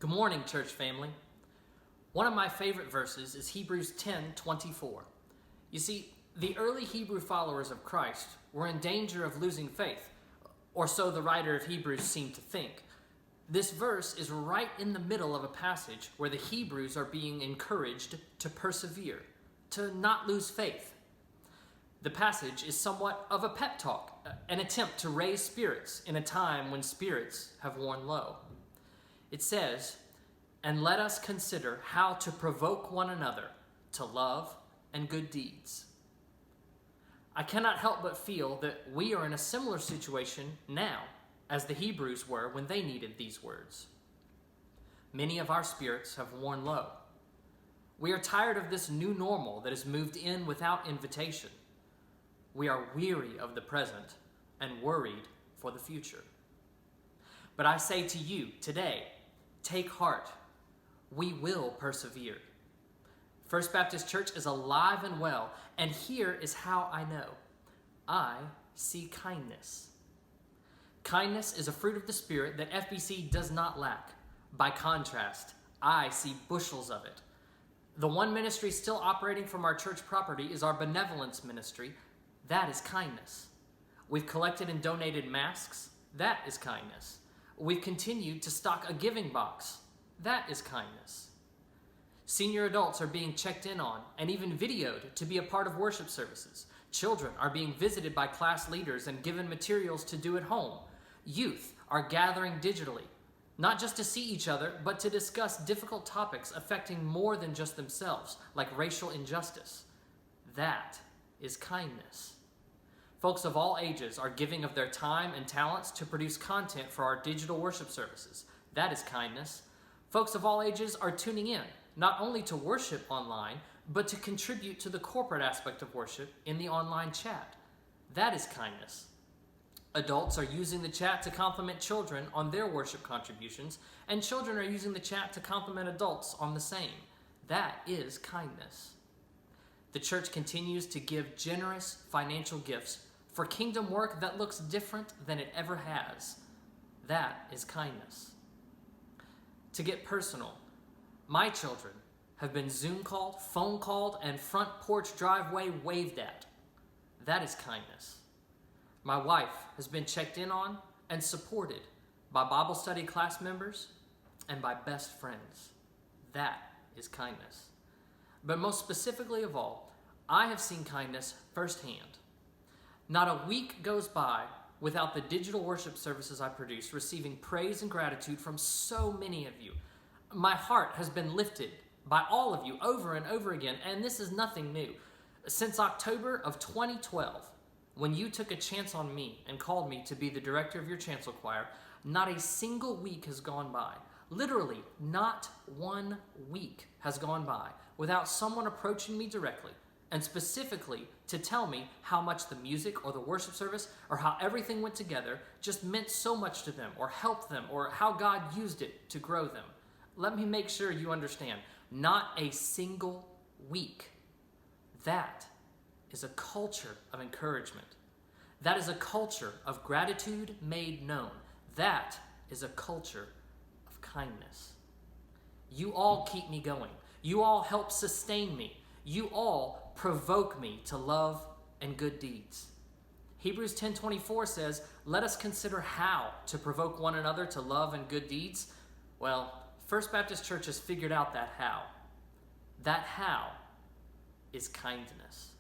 Good morning, church family. One of my favorite verses is Hebrews 10:24. You see, the early Hebrew followers of Christ were in danger of losing faith, or so the writer of Hebrews seemed to think. This verse is right in the middle of a passage where the Hebrews are being encouraged to persevere, to not lose faith. The passage is somewhat of a pep talk, an attempt to raise spirits in a time when spirits have worn low. It says, "And let us consider how to provoke one another to love and good deeds." I cannot help but feel that we are in a similar situation now as the Hebrews were when they needed these words. Many of our spirits have worn low. We are tired of this new normal that has moved in without invitation. We are weary of the present and worried for the future. But I say to you today, take heart. We will persevere. First Baptist Church is alive and well, and here is how I know. I see kindness. Kindness is a fruit of the Spirit that FBC does not lack. By contrast, I see bushels of it. The one ministry still operating from our church property is our benevolence ministry. That is kindness. We've collected and donated masks. That is kindness. We've continued to stock a giving box. That is kindness. Senior adults are being checked in on and even videoed to be a part of worship services. Children are being visited by class leaders and given materials to do at home. Youth are gathering digitally, not just to see each other, but to discuss difficult topics affecting more than just themselves, like racial injustice. That is kindness. Folks of all ages are giving of their time and talents to produce content for our digital worship services. That is kindness. Folks of all ages are tuning in, not only to worship online, but to contribute to the corporate aspect of worship in the online chat. That is kindness. Adults are using the chat to compliment children on their worship contributions, and children are using the chat to compliment adults on the same. That is kindness. The church continues to give generous financial gifts for kingdom work that looks different than it ever has. That is kindness. To get personal, my children have been Zoom called, phone called, and front porch driveway waved at. That is kindness. My wife has been checked in on and supported by Bible study class members and by best friends. That is kindness. But most specifically of all, I have seen kindness firsthand. Not a week goes by without the digital worship services I produce receiving praise and gratitude from so many of you. My heart has been lifted by all of you over and over again, and this is nothing new. Since October of 2012, when you took a chance on me and called me to be the director of your chancel choir, not a single week has gone by. Literally, not one week has gone by without someone approaching me directly and specifically to tell me how much the music or the worship service or how everything went together just meant so much to them or helped them or how God used it to grow them. Let me make sure you understand, not a single week. That is a culture of encouragement. That is a culture of gratitude made known. That is a culture of kindness. You all keep me going. You all help sustain me. You all provoke me to love and good deeds. Hebrews 10:24 says, "Let us consider how to provoke one another to love and good deeds." Well, First Baptist Church has figured out that how. That how is kindness.